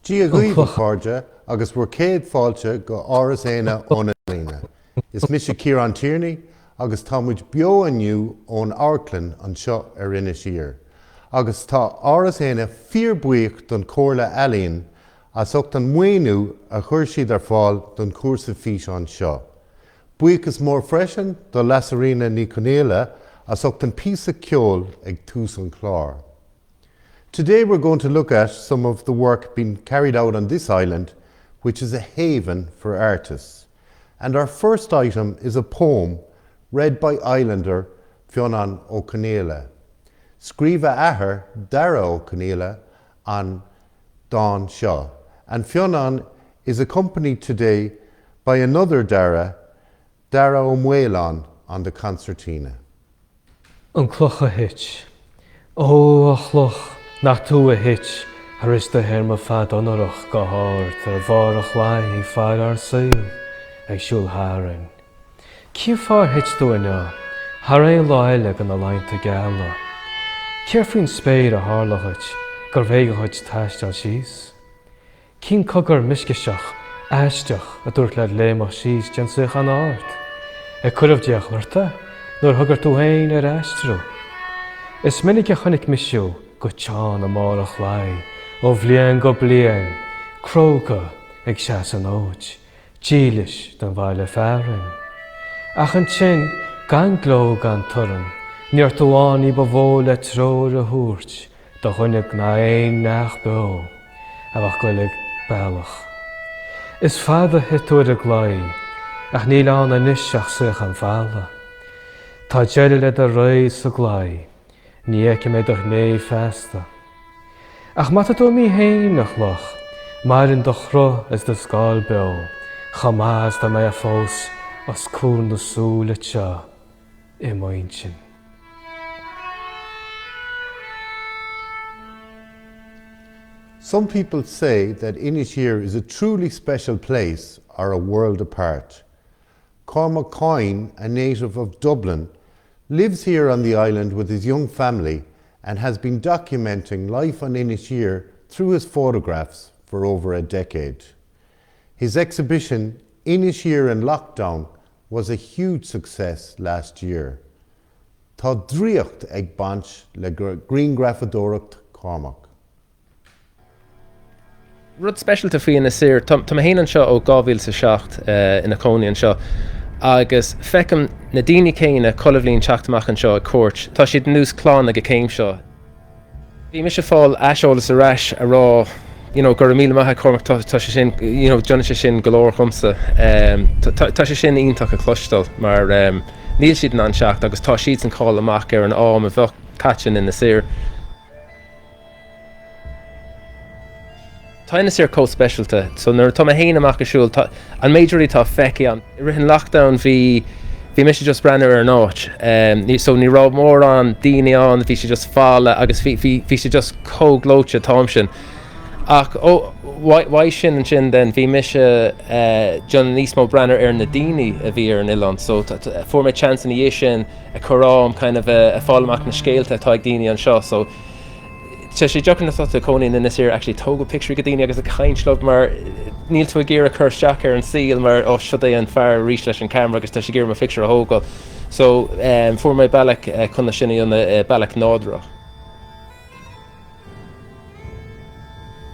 Dí a ghaomh fáide agus bhfuair céad fáilte go Aras Eanna ón Ealaine. Is mis Ciarán Tierney agus tá muid beo aniu ón amharclann anseo Inis Oirr. Agus tá Aras Eanna fíor buíoch don comhairle Ealaine as ucht an muoinú a chuir siad ar fáil don cuasa fís anseo. Buíoch is mór freisin do Lasairfhiona ní Conaoloa as ucht an píosa ceol ag tús an Clár. Today we're going to look at some of the work being carried out on this island, which is a haven for artists. And our first item is a poem read by Islander Fionán ó Conaoloa. Scríomha athair Dara ó Conaoloa an Dán seo. And Fionán is accompanied today by another Dara, Dara ó Maoláin on the concertina. An clocha hitch. Ó a chloch nach tú a hitch. Haris de herma fad onarach go háir tar bharach lai fad ar saoil ag siúl harin. Ciar far hitch tú ina, harin láile gan a lainte gala. Ciar fin spéir a hárlachit, gur bhéige chuid taistal síos. Cín cogur misciseach, aisteach a dúirt lead léimach síos gen sich an áirt. E curvh diach lirta, nuair thugur tú hain ar aistrú. Is minic a chunig misisiú go teán a márach lai, ó bhliain go bliain, cróga ag seas an óid, dílis don bhaile fearin. Ach an sin gan gló gan turan, níor túáin í bhó le tróir a thuairt, do chuinnig na éon nach beó, a bhach goillig bailach. Is fad a hitúir a glai, ach níl an a niseach suach an bhaile. Tá deile le a réis a glai, ní eice méid ach né festa. Ach mata tú mí héin nach loch, marin do chro is de scáil beo, chamás da mé a fós os cún do súla teo I mointin. Some people say that Inis Oirr is a truly special place or a world apart. Cormac Coyne, a native of Dublin, lives here on the island with his young family and has been documenting life on Inis Oirr through his photographs for over a decade. His exhibition, Inis Oirr in Lockdown, was a huge success last year. Tá dríocht ag baint le grianghraif Cormac. Rud specialta faoin is Oirr, tá héanann seo ó 2007 ina Conaí seo, agus fecim na daoine céine colamhlíonn teachtamach an seo a cuairt. Tá siad nús clán ag a céim seo. Bhí mis fáil aiseolalas a reis a rá, gur míle maithe Cormac tá sé sin, Johnna sé sin Glór chumsa. Tá sé sin ionach a chlostal, mar níl siad an anseacht agus tá siad an cáil amach ar an am a bheith caiteann in is Oirr. Tá Inis Oirr co-specialta, so nuair tá héin amach a siúil, an méidirí tá feici an. I ritheann lockdown bhí mis just brenn ar an áit, so ní rá mór an daoine an, bhí sé just fála agus bhí sé just co-glóite tám sin. Ach why sin an sin den bhí mis John níos mó brenner ar na daoine a bhí ar an Oileán, so for me chance in the sin a chorám kind of a fálamach na scéalta tá ag daoine an seo, so sé deacan na thota Conaí in Inis Oirr actually tóg a picture go daoine agus a cainslub mar níl tú a géar a chur Jack ar an síl mar ó siod é an fear rís leis an camera agus tá sé géar a picture a hógáil. So for me bailach chuna sinna an bailach nádra.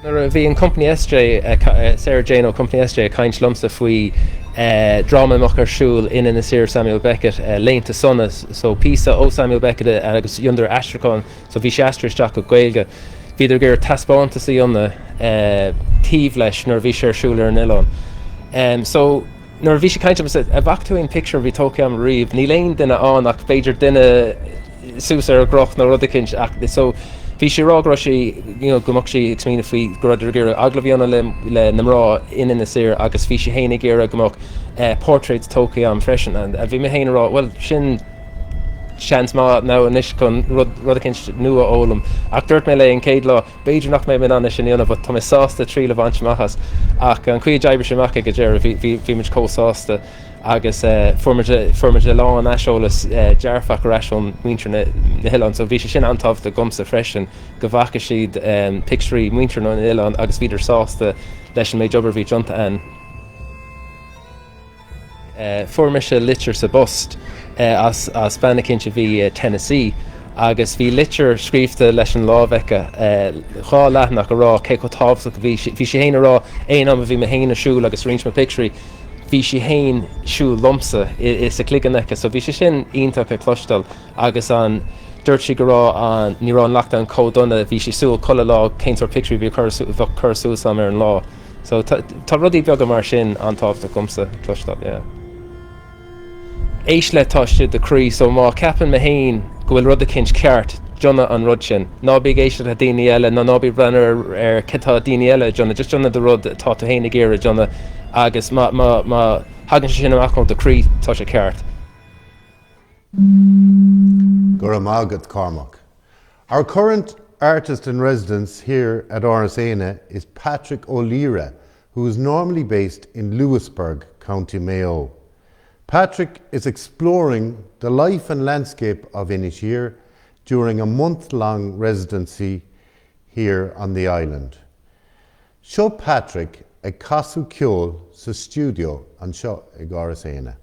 Bhí an Company SJ, Sarah Jane ó Company SJ a cainslumsa faoi drama amach ar siúil in Inis Oirr Samuel Beckett, Léinte Sonas, so písa ó Samuel Beckett agus iondar astracán, so bhí sé astraisteach go Gaeilge. Bhí idir gur taspáanta sa ionna tíomh leis nuair bhí sé ar siúil ar an Oileán. So nuair bhí sé cainteam a bhachtúin picture bhí tóca am riomh, ní léon duine an ach beidir duine sús ar a groch na rudicint, so bhí sé rágra sí, gomach sí trína faoi goidir gur agallaimh Fiona le namrá in Inis Oirr agus bhí sé héanana gur gomach portraits tóca am freisin, a bhí mé héanana rá, well sin chans má ná inis chun rud a cinint nua ólam. Ach dúirt mé le an céad lá, beidir nach mé mé sin Ionad, but tá mé sásta trí le bhaint machas. Ach an chuid aibre sin macha go deireadh bhí muid cósásta agus formaid Ealaine aiseolalas dearfach raisiún muintir na Ealaine, so bhí sé sin antábhta gomsa freisin go bhacha siad picturí muintir na Ealaine agus bhíidir sásta leis an méid obair bhí jonta an. Forma se litir sa bost as spanna cinnte bhí Tennessee agus bhí litir scríbhta leis an lábhecha chá leathnach a rá cé go tábhsa bhí sé héana rá éon am bhí me héana siúil agus rins me picturí bhí sé héin siúil lomsa is a cliganecha, so bhí sé sin ionach a clostal agus an dúirt si go rá an ní rá an leachta an códonna bhí sé súil colla lá céintear picturí bhí chur sús am ar an lá. So tá rudí beag mar sin antábhta gomsa clostal, yeah. Éis le táiste de crí, so má ceapan me héin go bhfuil rud a cinint ceart Jonna an rud sin. Ná big éiste a daine eile, ná big brenner ar citá daine eile Jonna, just Jonna de rud tá a héna géire Jonna agus má hagann sé sin amach de crí tá sé ceart. Gur amagad Cormac. Our current artist in residence here at Aras Eanna is Patrick OLeary, who is normally based in Lewisburg, County Mayo. Patrick is exploring the life and landscape of Inis Oirr during a month-long residency here on the island. Show Patrick a casú ceol sa studio an seo ag Aras Eanna.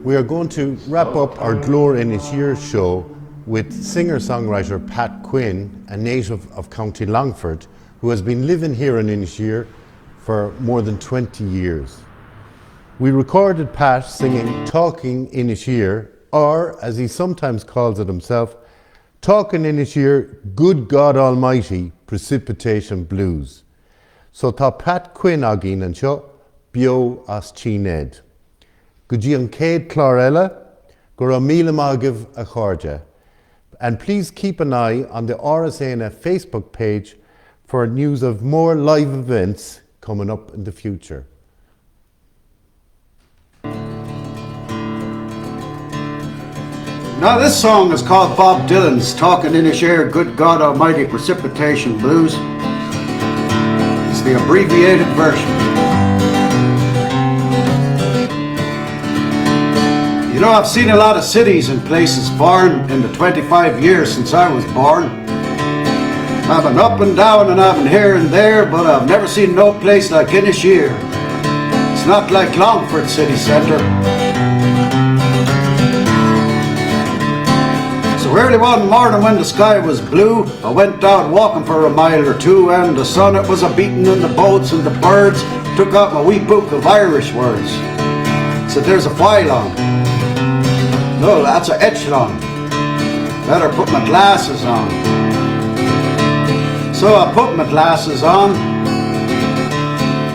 We are going to wrap up our Glór Inis Oirr show with singer-songwriter Pat Quinn, a native of County Longford, who has been living here in Inis Oirr for more than 20 years. We recorded Pat singing Talking Inis Oirr, or as he sometimes calls it himself, Talking Inis Oirr, Good God Almighty, Precipitation Blues. So tá Pat Quinn agin an seo, bio as Ionad. Go dtí an céad Clár eile, gur a míle mágah a chairde. And please keep an eye on the Aras Eanna Facebook page for news of more live events coming up in the future. Now this song is called Bob Dylan's Talking Inis Oirr, Good God Almighty Precipitation Blues. It's the abbreviated version. You know, I've seen a lot of cities and places foreign in the 25 years since I was born. I've been up and down and I've been here and there, but I've never seen no place like Inis Oirr. It's not like Longford city centre. So early one morning when the sky was blue, I went out walking for a mile or two, and the sun it was a beating and the boats and the birds. Took out my wee book of Irish words. Said there's a while on. No, that's a echelon. Better put my glasses on. So I put my glasses on.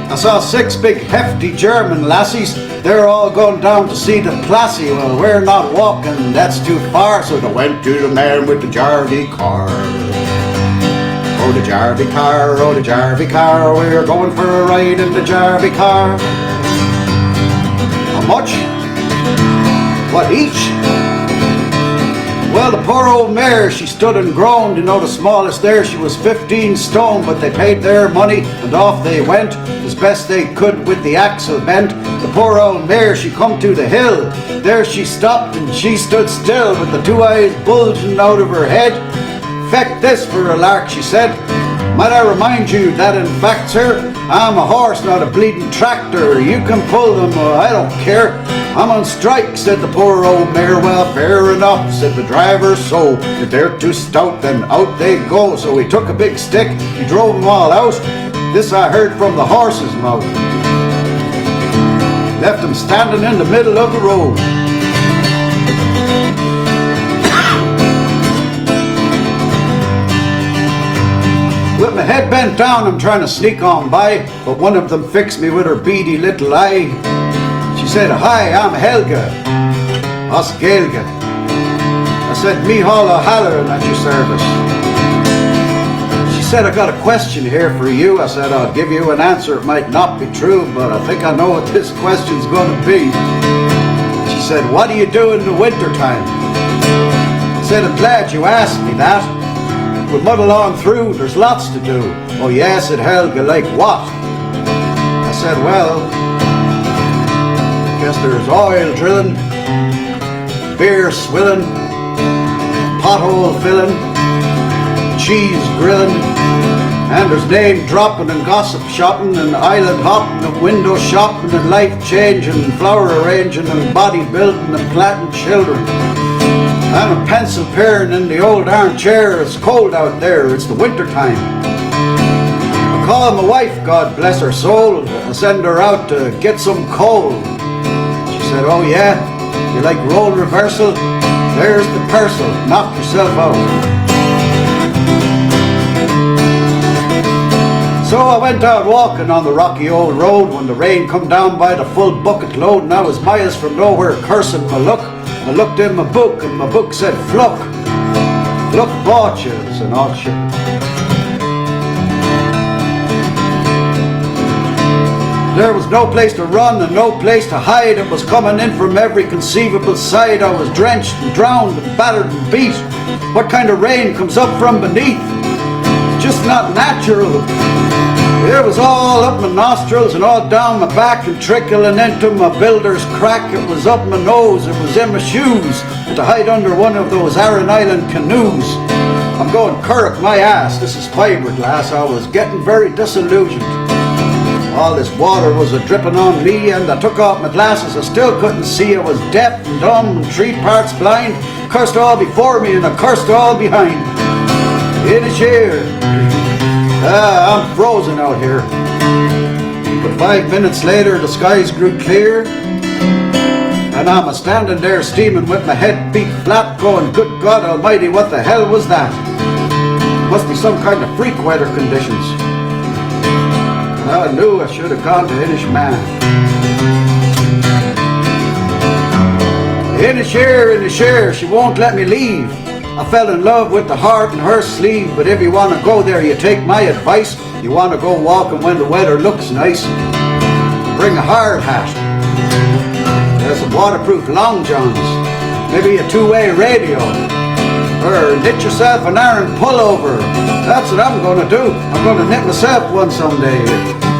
I saw 6 big hefty German lassies. They're all going down to see the Plassy. Well, we're not walking, that's too far. So they went to the man with the Jarvie car. Oh, the Jarvie car, oh, the Jarvie car. We're going for a ride in the Jarvie car. How much? What, each? Well, the poor old mare, she stood and groaned. You know, the smallest there, she was 15 stone, but they paid their money and off they went as best they could with the axle bent. The poor old mare, she come to the hill. There she stopped and she stood still with the 2 eyes bulging out of her head. Feck this for a lark, she said. Might I remind you that in fact, sir, I'm a horse, not a bleeding tractor. You can pull them, I don't care. I'm on strike, said the poor old mare. Well, fair enough, said the driver. So if they're too stout, then out they go. So he took a big stick, he drove them all out. This I heard from the horse's mouth. Left them standing in the middle of the road. With my head bent down, I'm trying to sneak on by, but one of them fixed me with her beady little eye. She said, "Hi, I'm Helga, us Gaelga." I said, "Me Hall O'Halloran at your service." She said, "I got a question here for you." I said, "I'll give you an answer. It might not be true, but I think I know what this question's going to be." She said, "What do you do in the winter time?" I said, "I'm glad you asked me that. We'll muddle on through, there's lots to do." "Oh yes," said Helga, "like what?" I said, "Well, guess there's oil drilling, beer swilling, pothole filling, cheese grilling, and there's name dropping and gossip shopping and island hopping and window shopping and life changing and flower arranging and body building and planting children. I'm a pencil paring in the old armchair. It's cold out there, it's the winter time. I call my wife, God bless her soul. I send her out to get some coal." She said, "Oh yeah, you like role reversal? There's the parcel, knock yourself out." So I went out walking on the rocky old road when the rain come down by the full bucket load, and I was miles from nowhere cursing my luck. I looked in my book and my book said Fluck. Fluck Botches and all shit. There was no place to run and no place to hide. It was coming in from every conceivable side. I was drenched and drowned and battered and beat. What kind of rain comes up from beneath? It's just not natural. It was all up my nostrils and all down my back and trickling into my builder's crack. It was up my nose, it was in my shoes, and to hide under one of those Aran Island canoes. I'm going currach my ass, this is fiberglass. I was getting very disillusioned. All this water was a-dripping on me, and I took off my glasses. I still couldn't see. I was deaf and dumb and 3 parts blind. Cursed all before me and I cursed all behind. Inis Oirr. I'm frozen out here. But 5 minutes later the skies grew clear, and I'm a-standing there steaming with my head beat flat, going, "Good God Almighty, what the hell was that? Must be some kind of freak weather conditions." I knew I should have gone to Inis Man. Inis Oirr, Inis Oirr, she won't let me leave. I fell in love with the heart in her sleeve, but if you want to go there, you take my advice. You want to go walking when the weather looks nice, bring a hard hat. There's some waterproof long johns. Maybe a two-way radio. Or knit yourself an iron pullover. That's what I'm gonna do. I'm gonna knit myself one someday.